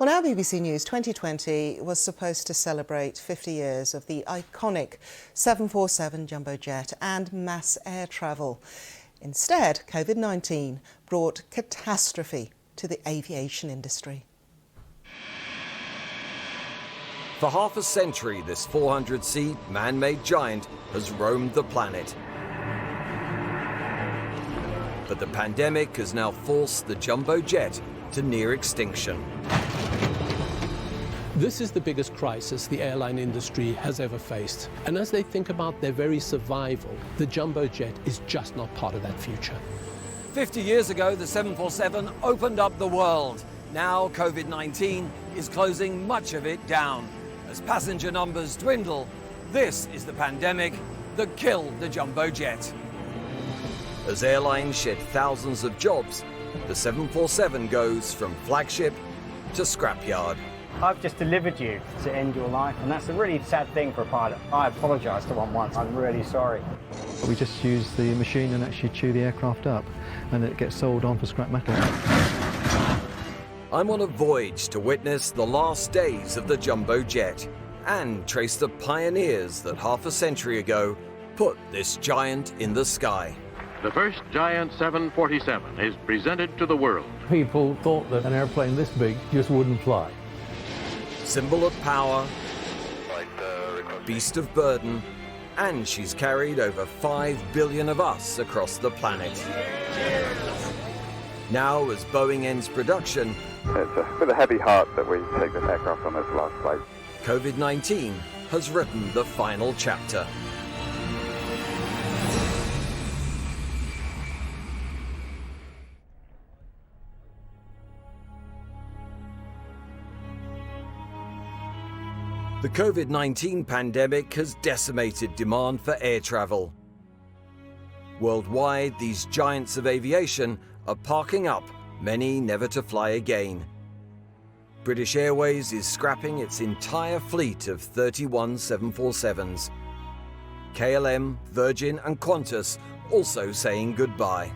Well, now BBC News 2020 was supposed to celebrate 50 years of the iconic 747 jumbo jet and mass air travel. Instead, COVID-19 brought catastrophe to the aviation industry. For half a century, this 400-seat man-made giant has roamed the planet. But the pandemic has now forced the jumbo jet to near extinction. This is the biggest crisis the airline industry has ever faced. And as they think about their very survival, the jumbo jet is just not part of that future. 50 years ago, the 747 opened up the world. Now COVID-19 is closing much of it down. As passenger numbers dwindle, this is the pandemic that killed the jumbo jet. As airlines shed thousands of jobs, the 747 goes from flagship to scrapyard. I've just delivered you to end your life, and that's a really sad thing for a pilot. I apologised to one once, I'm really sorry. We just use the machine and actually chew the aircraft up, and it gets sold on for scrap metal. I'm on a voyage to witness the last days of the jumbo jet and trace the pioneers that half a century ago put this giant in the sky. The first giant 747 is presented to the world. People thought that an airplane this big just wouldn't fly. Symbol of power, beast of burden, and she's carried over 5 billion of us across the planet. Now, as Boeing ends production, it's with a heavy heart that we take this aircraft on its last flight. COVID-19 has written the final chapter. The COVID-19 pandemic has decimated demand for air travel. Worldwide, these giants of aviation are parking up, many never to fly again. British Airways is scrapping its entire fleet of 31 747s. KLM, Virgin and Qantas also saying goodbye.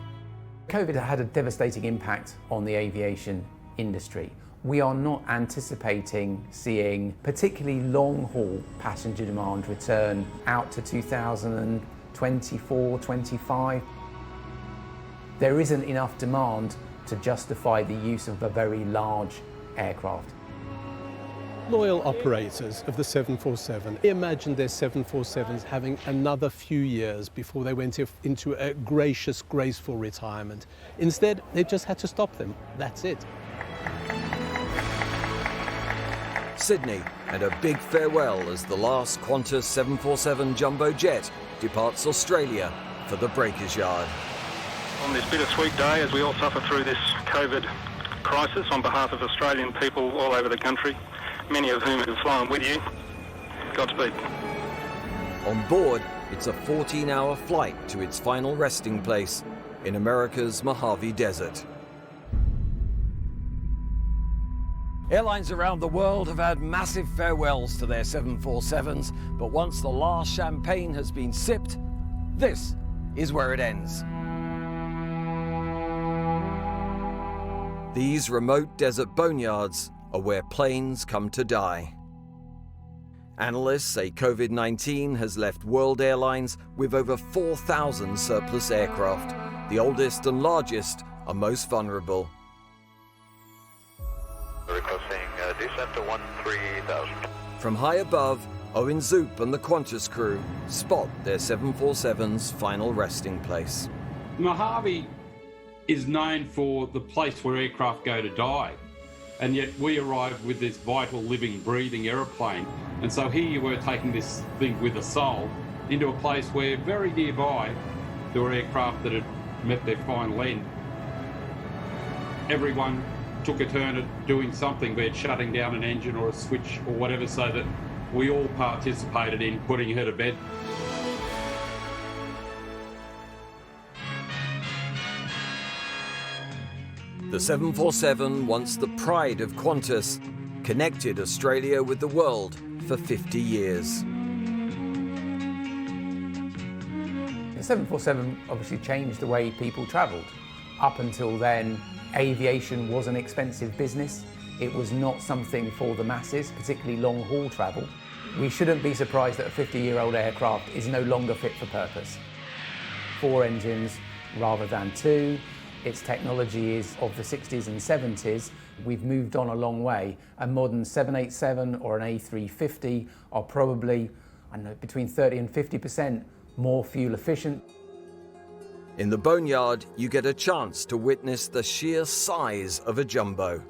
COVID had a devastating impact on the aviation industry. We are not anticipating seeing particularly long-haul passenger demand return out to 2024, 25. There isn't enough demand to justify the use of a very large aircraft. Loyal operators of the 747 imagined their 747s having another few years before they went into a gracious, graceful retirement. Instead, they just had to stop them. That's it. Sydney, and a big farewell as the last Qantas 747 jumbo jet departs Australia for the breakers yard. On this bittersweet day, as we all suffer through this COVID crisis, on behalf of Australian people all over the country, many of whom have flown with you, Godspeed. On board, it's a 14-hour flight to its final resting place in America's Mojave Desert. Airlines around the world have had massive farewells to their 747s, but once the last champagne has been sipped, this is where it ends. These remote desert boneyards are where planes come to die. Analysts say COVID-19 has left world airlines with over 4,000 surplus aircraft. The oldest and largest are most vulnerable. Requesting descent to 13,000. From high above, Owen Zoop and the Qantas crew spot their 747's final resting place. Mojave is known for the place where aircraft go to die, and yet we arrived with this vital, living, breathing aeroplane. And so here you were taking this thing with a soul into a place where very nearby there were aircraft that had met their final end. Everyone took a turn at doing something, be it shutting down an engine or a switch or whatever, so that we all participated in putting her to bed. The 747, once the pride of Qantas, connected Australia with the world for 50 years. The 747 obviously changed the way people travelled. Up until then, aviation was an expensive business. It was not something for the masses, particularly long-haul travel. We shouldn't be surprised that a 50-year-old aircraft is no longer fit for purpose. 4 engines rather than 2. Its technology is of the 60s and 70s. We've moved on a long way. A modern 787 or an A350 are probably, I don't know, between 30 and 50% more fuel efficient. In the boneyard, you get a chance to witness the sheer size of a jumbo.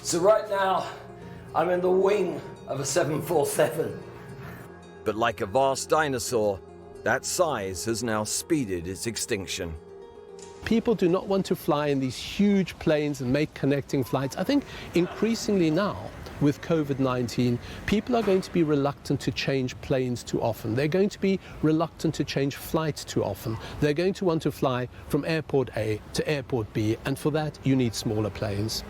So right now, I'm in the wing of a 747. But like a vast dinosaur, that size has now speeded its extinction. People do not want to fly in these huge planes and make connecting flights. I think increasingly now, with COVID-19, people are going to be reluctant to change planes too often. They're going to be reluctant to change flights too often. They're going to want to fly from airport A to airport B, and for that you need smaller planes.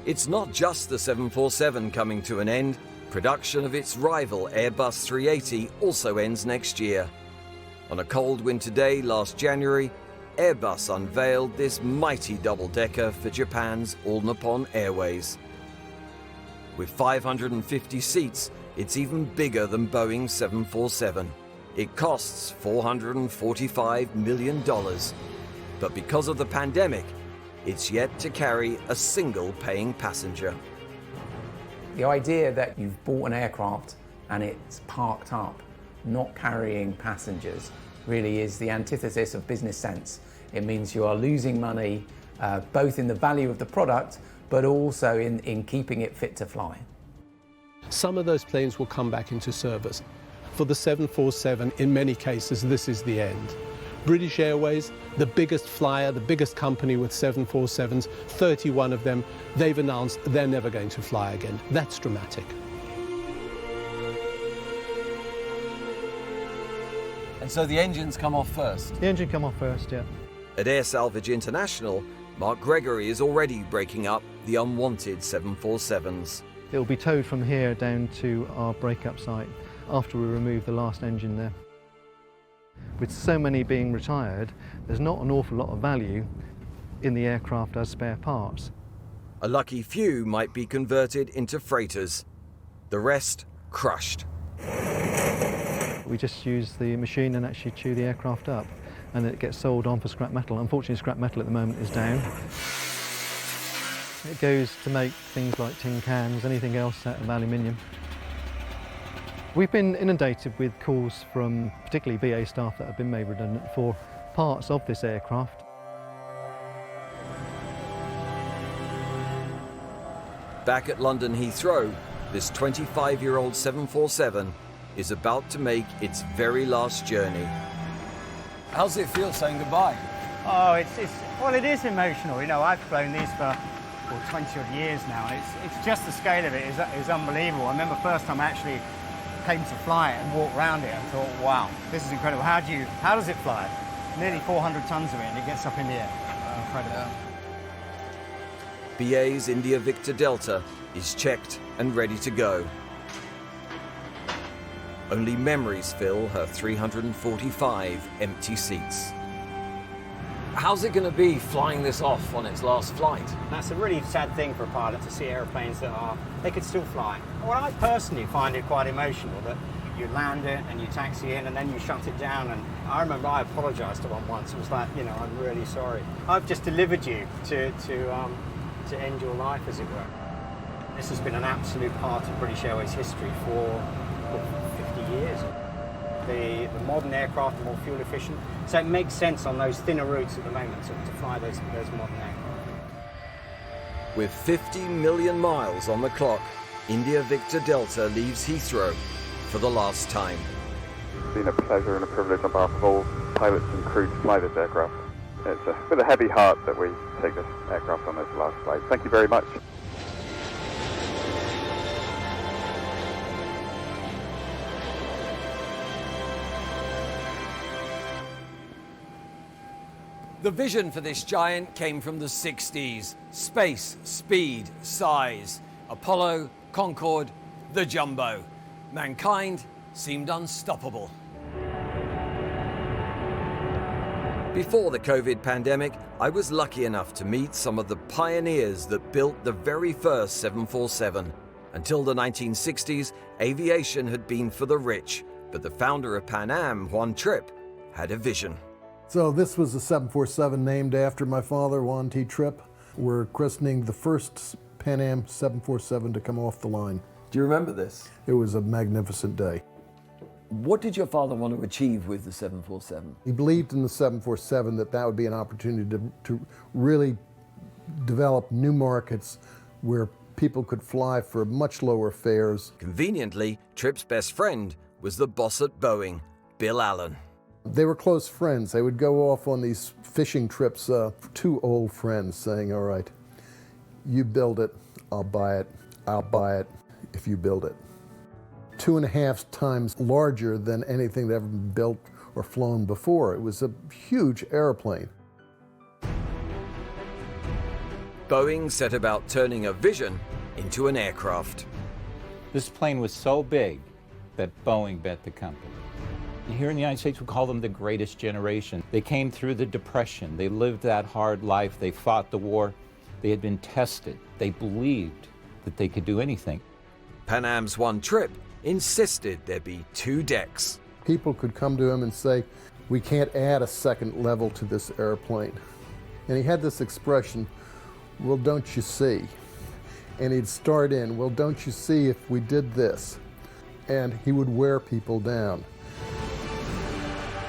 It's not just the 747 coming to an end. Production of its rival Airbus 380 also ends next year. On a cold winter day last January, Airbus unveiled this mighty double-decker for Japan's All Nippon Airways. With 550 seats, it's even bigger than Boeing's 747. It costs $445 million. But because of the pandemic, it's yet to carry a single paying passenger. The idea that you've bought an aircraft and it's parked up, not carrying passengers, really is the antithesis of business sense. It means you are losing money, both in the value of the product, but also in keeping it fit to fly. Some of those planes will come back into service. For the 747, in many cases, this is the end. British Airways, the biggest flyer, the biggest company with 747s, 31 of them, they've announced they're never going to fly again. That's dramatic. And so the engines come off first? The engine come off first, yeah. At Air Salvage International, Mark Gregory is already breaking up the unwanted 747s. It will be towed from here down to our breakup site after we remove the last engine there. With so many being retired, there's not an awful lot of value in the aircraft as spare parts. A lucky few might be converted into freighters. The rest crushed. We just use the machine and actually chew the aircraft up, and it gets sold on for scrap metal. Unfortunately, scrap metal at the moment is down. It goes to make things like tin cans, anything else out of aluminium. We've been inundated with calls from particularly BA staff that have been made redundant for parts of this aircraft. Back at London Heathrow, this 25-year-old 747 is about to make its very last journey. How's it feel saying goodbye? Oh, well, it is emotional. You know, I've flown these for 20 odd years now, and it's just the scale of it is unbelievable. I remember first time I actually came to fly it and walked around it and thought, wow, this is incredible. How does it fly? Nearly 400 tons of it, and it gets up in the air. Incredible. BA's India Victor Delta is checked and ready to go. Only memories fill her 345 empty seats. How's it going to be flying this off on its last flight? That's a really sad thing for a pilot, to see airplanes that they could still fly. Well, I personally find it quite emotional that you land it and you taxi in and then you shut it down. And I remember I apologised to one once. It was like, you know, I'm really sorry. I've just delivered you to end your life, as it were. This has been an absolute part of British Airways history for 50 years. The modern aircraft are more fuel efficient, so it makes sense on those thinner routes at the moment to fly those modern aircraft. With 50 million miles on the clock, India Victor Delta leaves Heathrow for the last time. It's been a pleasure and a privilege on behalf of all pilots and crew to fly this aircraft. It's with a heavy heart that we take this aircraft on its last flight. Thank you very much. The vision for this giant came from the 60s. Space, speed, size. Apollo, Concorde, the Jumbo. Mankind seemed unstoppable. Before the COVID pandemic, I was lucky enough to meet some of the pioneers that built the very first 747. Until the 1960s, aviation had been for the rich, but the founder of Pan Am, Juan Trippe, had a vision. So this was a 747 named after my father, Juan T. Trippe. We're christening the first Pan Am 747 to come off the line. Do you remember this? It was a magnificent day. What did your father want to achieve with the 747? He believed in the 747 that would be an opportunity to really develop new markets where people could fly for much lower fares. Conveniently, Trippe's best friend was the boss at Boeing, Bill Allen. They were close friends. They would go off on these fishing trips, two old friends saying, all right, you build it, I'll buy it if you build it. 2.5 times larger than anything that ever been built or flown before. It was a huge airplane. Boeing set about turning a vision into an aircraft. This plane was so big that Boeing bet the company. Here in the United States, we call them the greatest generation. They came through the Depression. They lived that hard life. They fought the war. They had been tested. They believed that they could do anything. Pan Am's Juan Trippe insisted there be 2 decks. People could come to him and say, we can't add a second level to this airplane. And he had this expression, well, don't you see? And he'd start in, well, don't you see if we did this? And he would wear people down.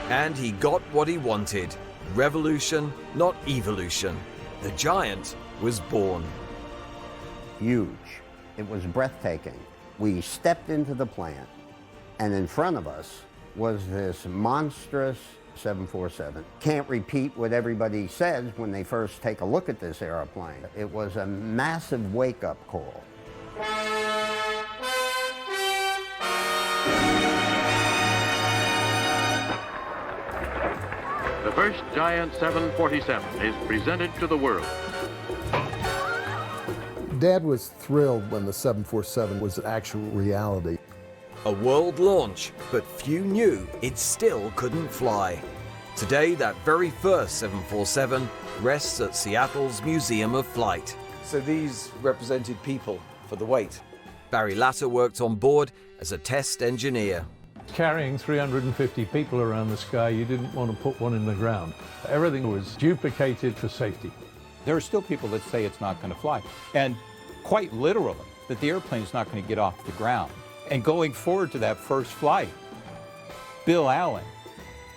And he got what he wanted. Revolution, not evolution. The giant was born. Huge. It was breathtaking. We stepped into the plant, and in front of us was this monstrous 747. Can't repeat what everybody says when they first take a look at this airplane. It was a massive wake-up call. The first giant 747 is presented to the world. Dad was thrilled when the 747 was an actual reality. A world launch, but few knew it still couldn't fly. Today, that very first 747 rests at Seattle's Museum of Flight. So these represented people for the weight. Barry Latter worked on board as a test engineer. Carrying 350 people around the sky, you didn't want to put one in the ground. Everything was duplicated for safety. There are still people that say it's not going to fly. And quite literally, that the airplane's not going to get off the ground. And going forward to that first flight, Bill Allen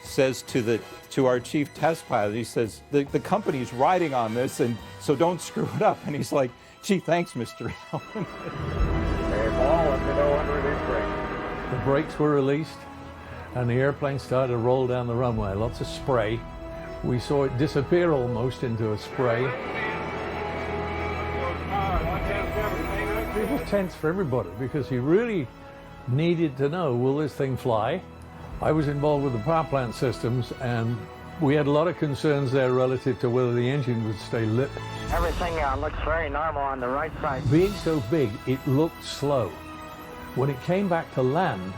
says to our chief test pilot, he says, the company's riding on this, and so don't screw it up. And he's like, gee, thanks, Mr. Allen. The brakes were released, and the airplane started to roll down the runway. Lots of spray. We saw it disappear almost into a spray. It was tense for everybody because you really needed to know, will this thing fly? I was involved with the power plant systems, and we had a lot of concerns there relative to whether the engine would stay lit. Everything looks very normal on the right side. Being so big, it looked slow. When it came back to land,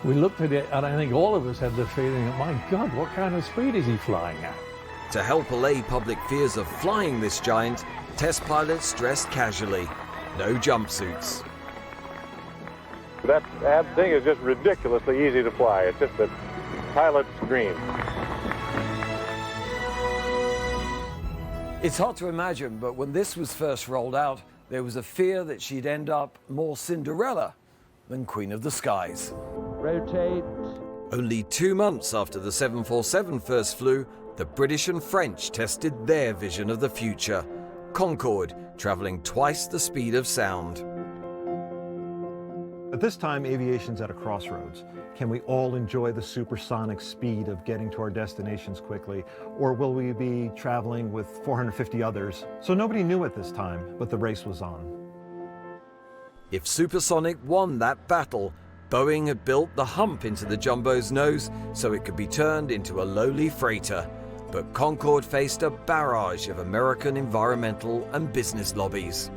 we looked at it, and I think all of us had the feeling, my God, what kind of speed is he flying at? To help allay public fears of flying this giant, test pilots dressed casually. No jumpsuits. That thing is just ridiculously easy to fly. It's just a pilot's dream. It's hard to imagine, but when this was first rolled out, there was a fear that she'd end up more Cinderella than Queen of the Skies. Rotate. Only 2 months after the 747 first flew, the British and French tested their vision of the future. Concorde, traveling twice the speed of sound. At this time, aviation's at a crossroads. Can we all enjoy the supersonic speed of getting to our destinations quickly, or will we be traveling with 450 others? So nobody knew at this time, but the race was on. If Supersonic won that battle, Boeing had built the hump into the jumbo's nose so it could be turned into a lowly freighter. But Concorde faced a barrage of American environmental and business lobbies.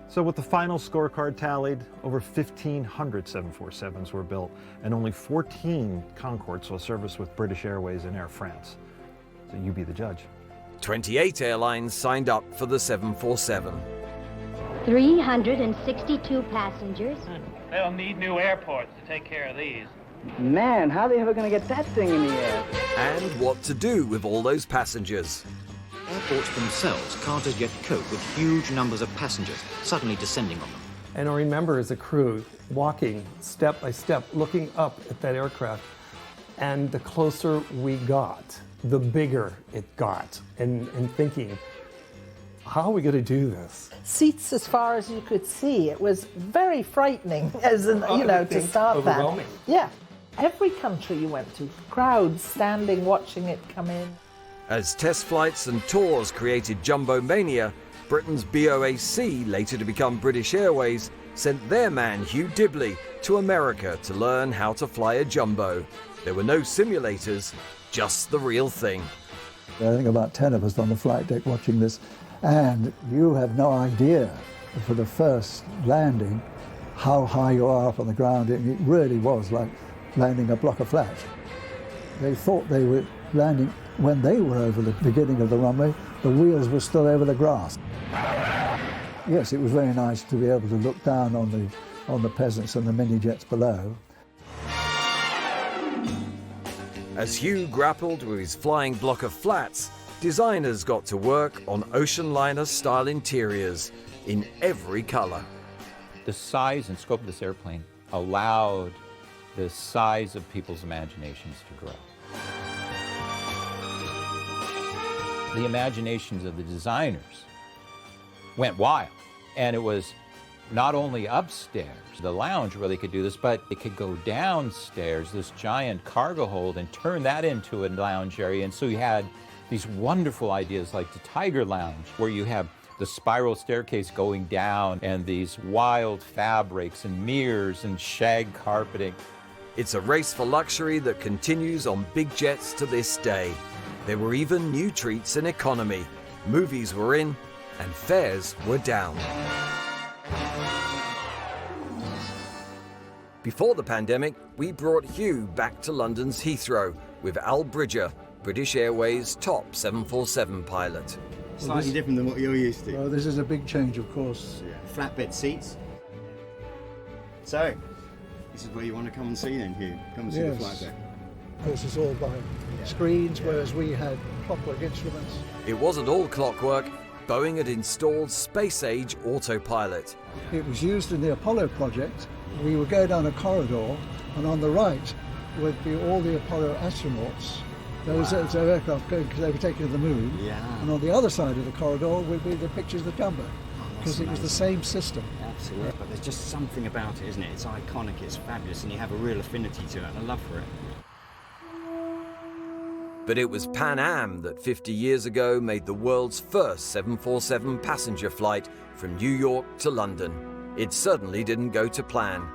So with the final scorecard tallied, over 1,500 747s were built, and only 14 Concords saw service with British Airways and Air France. So you be the judge. 28 airlines signed up for the 747. 362 passengers. They'll need new airports to take care of these. Man, how are they ever going to get that thing in the air? And what to do with all those passengers. Airports themselves can't as yet cope with huge numbers of passengers suddenly descending on them. And I remember as a crew walking step by step, looking up at that aircraft, and the closer we got, the bigger it got, and thinking, how are we going to do this? Seats as far as you could see. It was very frightening, as in, to start that. Yeah. Every country you went to, crowds standing, watching it come in. As test flights and tours created jumbo mania, Britain's BOAC, later to become British Airways, sent their man Hugh Dibley to America to learn how to fly a jumbo. There were no simulators, just the real thing. I think about 10 of us on the flight deck watching this, and you have no idea for the first landing how high you are up on the ground. It really was like landing a block of flats. They thought they were landing when they were over the beginning of the runway. The wheels were still over the grass. Yes, it was very nice to be able to look down on the peasants and the mini jets below. As Hugh grappled with his flying block of flats, designers got to work on ocean liner style interiors in every colour. The size and scope of this airplane allowed the size of people's imaginations to grow. The imaginations of the designers went wild, and it was not only upstairs, the lounge where they could do this, but they could go downstairs, this giant cargo hold, and turn that into a lounge area. And so you had these wonderful ideas like the Tiger Lounge, where you have the spiral staircase going down and these wild fabrics and mirrors and shag carpeting. It's a race for luxury that continues on big jets to this day. There were even new treats in economy. Movies were in and fares were down. Before the pandemic, we brought Hugh back to London's Heathrow with Al Bridger, British Airways' top 747 pilot. Slightly different than what you're used to. Well, this is a big change, of course. Yeah. Flatbed seats. So, this is where you want to come and see then, Hugh. Come and see the flight deck. This is all by screens, whereas we had clockwork instruments. It wasn't all clockwork. Boeing had installed space-age autopilot. It was used in the Apollo project. We would go down a corridor, and on the right would be all the Apollo astronauts. Those aircraft going because they were taken to the moon. Yeah. And on the other side of the corridor would be the pictures of the jumbo, because it was the same system. Absolutely. But there's just something about it, isn't it? It's iconic, it's fabulous, and you have a real affinity to it and a love for it. But it was Pan Am that 50 years ago made the world's first 747 passenger flight from New York to London. It certainly didn't go to plan.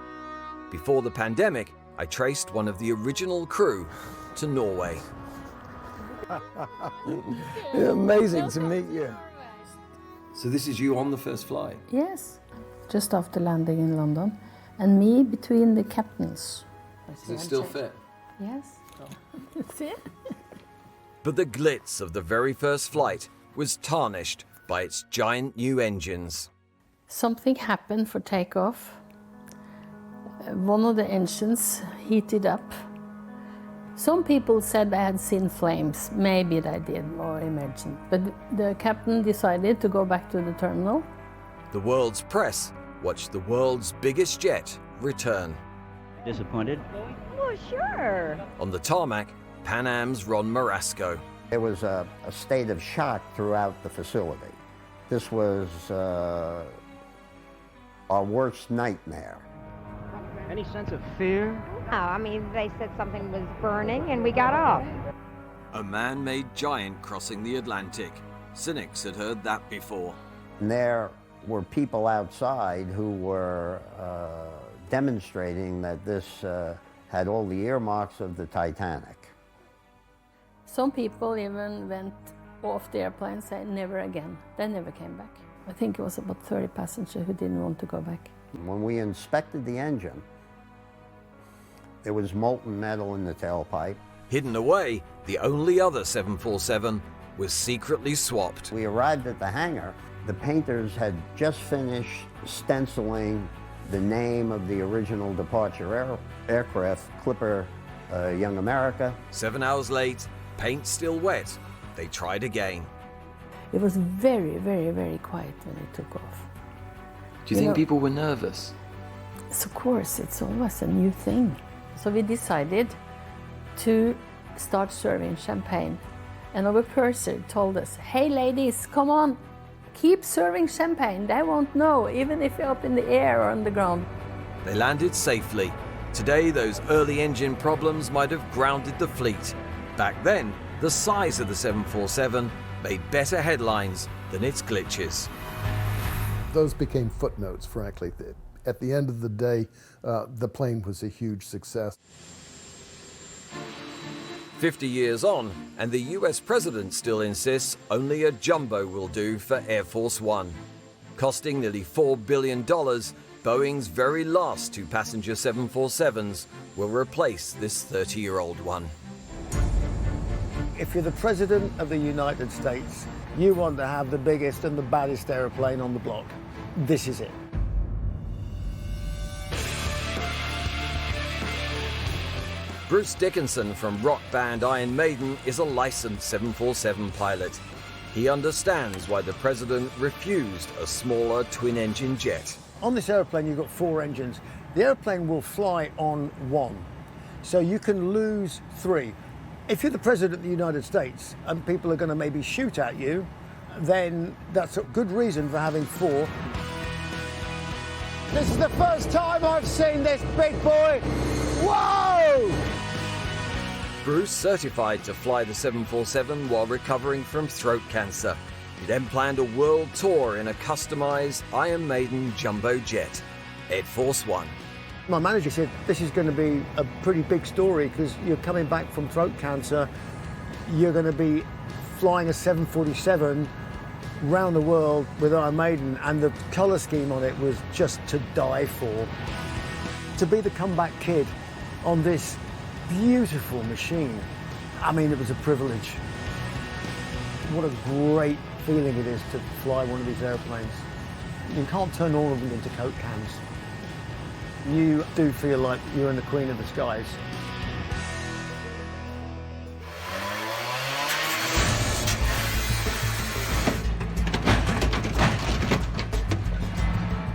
Before the pandemic, I traced one of the original crew to Norway. Amazing to meet you. So this is you on the first flight? Yes, just after landing in London, and me between the captains. Does it still fit? Yes. See it? But the glitz of the very first flight was tarnished by its giant new engines. Something happened for takeoff. One of the engines heated up. Some people said they had seen flames. Maybe they did, or imagined. But the captain decided to go back to the terminal. The world's press watched the world's biggest jet return. Disappointed? Well, sure. On the tarmac, Pan Am's Ron Marasco. There was a state of shock throughout the facility. This was our worst nightmare. Any sense of fear? No, I mean, they said something was burning and we got off. A man-made giant crossing the Atlantic. Cynics had heard that before. And there were people outside who were demonstrating that this had all the earmarks of the Titanic. Some people even went off the airplane and said, never again. They never came back. I think it was about 30 passengers who didn't want to go back. When we inspected the engine, there was molten metal in the tailpipe. Hidden away, the only other 747 was secretly swapped. We arrived at the hangar. The painters had just finished stenciling the name of the original departure aircraft, Clipper Young America. 7 hours late, paint still wet. They tried again. It was very, very, very quiet when it took off. Do you think people were nervous? Yes, of course, it's always a new thing. So we decided to start serving champagne. And our purser told us, hey ladies, come on, keep serving champagne. They won't know, even if you're up in the air or on the ground. They landed safely. Today, those early engine problems might have grounded the fleet. Back then, the size of the 747 made better headlines than its glitches. Those became footnotes, frankly. At the end of the day, the plane was a huge success. 50 years on, and the US president still insists only a jumbo will do for Air Force One. Costing nearly $4 billion, Boeing's very last two passenger 747s will replace this 30-year-old one. If you're the President of the United States, you want to have the biggest and the baddest airplane on the block. This is it. Bruce Dickinson from rock band Iron Maiden is a licensed 747 pilot. He understands why the president refused a smaller twin-engine jet. On this airplane, you've got 4 engines. The airplane will fly on 1, so you can lose 3. If you're the President of the United States and people are going to maybe shoot at you, then that's a good reason for having 4. This is the first time I've seen this big boy. Whoa! Bruce certified to fly the 747 while recovering from throat cancer. He then planned a world tour in a customized Iron Maiden jumbo jet, Air Force One. My manager said, this is going to be a pretty big story because you're coming back from throat cancer. You're going to be flying a 747 round the world with Iron Maiden, and the colour scheme on it was just to die for. To be the comeback kid on this beautiful machine, I mean, it was a privilege. What a great feeling it is to fly one of these airplanes. You can't turn all of them into Coke cans. You do feel like you're in the queen of the skies.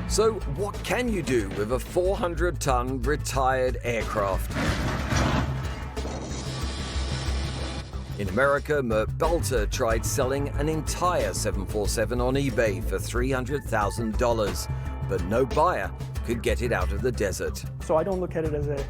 So what can you do with a 400-ton retired aircraft? In America, Mert Balter tried selling an entire 747 on eBay for $300,000, but no buyer could get it out of the desert. So I don't look at it as a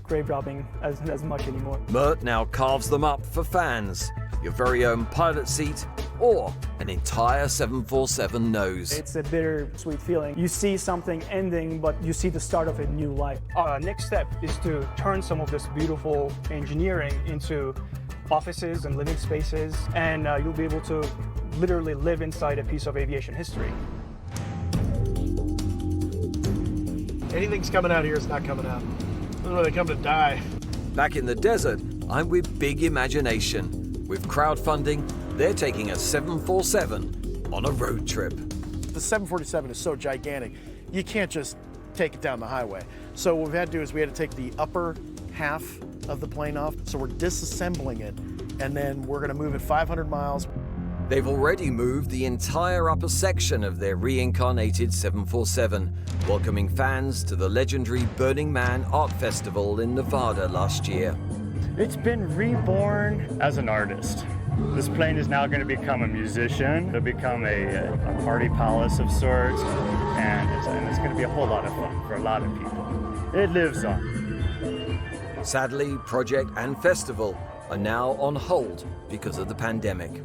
grave robbing as much anymore. Mert now carves them up for fans. Your very own pilot seat or an entire 747 nose. It's a bittersweet feeling. You see something ending, but you see the start of a new life. Our next step is to turn some of this beautiful engineering into offices and living spaces, and you'll be able to literally live inside a piece of aviation history. Anything's coming out here is not coming out. This is where they come to die. Back in the desert, I'm with big imagination. With crowdfunding, they're taking a 747 on a road trip. The 747 is so gigantic, you can't just take it down the highway. So what we had to do is we had to take the upper half of the plane off. So we're disassembling it, and then we're going to move it 500 miles. They've already moved the entire upper section of their reincarnated 747, welcoming fans to the legendary Burning Man Art Festival in Nevada last year. It's been reborn as an artist. This plane is now going to become a musician. It'll become a party palace of sorts, and it's going to be a whole lot of fun for a lot of people. It lives on. Sadly, project and festival are now on hold because of the pandemic.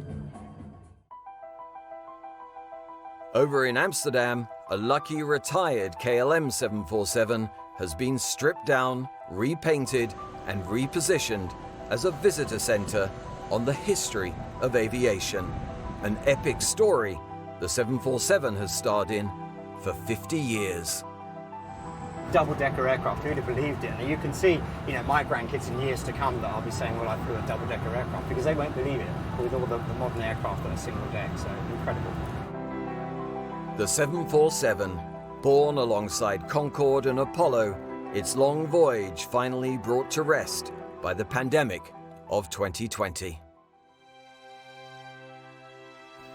Over in Amsterdam, a lucky retired KLM 747 has been stripped down, repainted, and repositioned as a visitor center on the history of aviation. An epic story the 747 has starred in for 50 years. Double-decker aircraft, who'd have believed it? And you can see, my grandkids in years to come that I'll be saying, well, I flew a double-decker aircraft, because they won't believe it with all the modern aircraft that are single deck, so incredible. The 747, born alongside Concorde and Apollo, its long voyage finally brought to rest by the pandemic of 2020.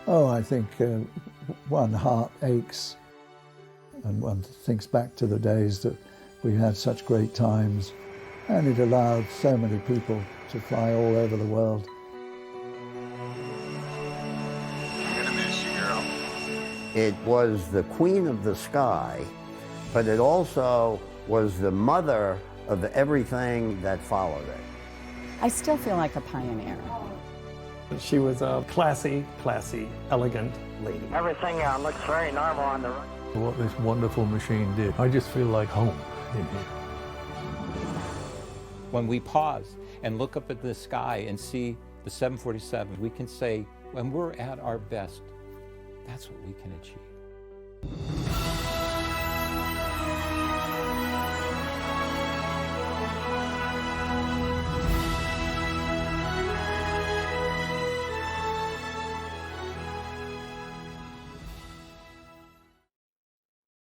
Oh, I think one heart aches, and one thinks back to the days that we had such great times, and it allowed so many people to fly all over the world. I'm gonna miss you, girl. It was the queen of the sky, but it also was the mother of everything that followed it. I still feel like a pioneer. She was a classy, elegant lady. Everything looks very normal on the right. What this wonderful machine did, I just feel like home in here. When we pause and look up at the sky and see the 747, we can say, when we're at our best, that's what we can achieve.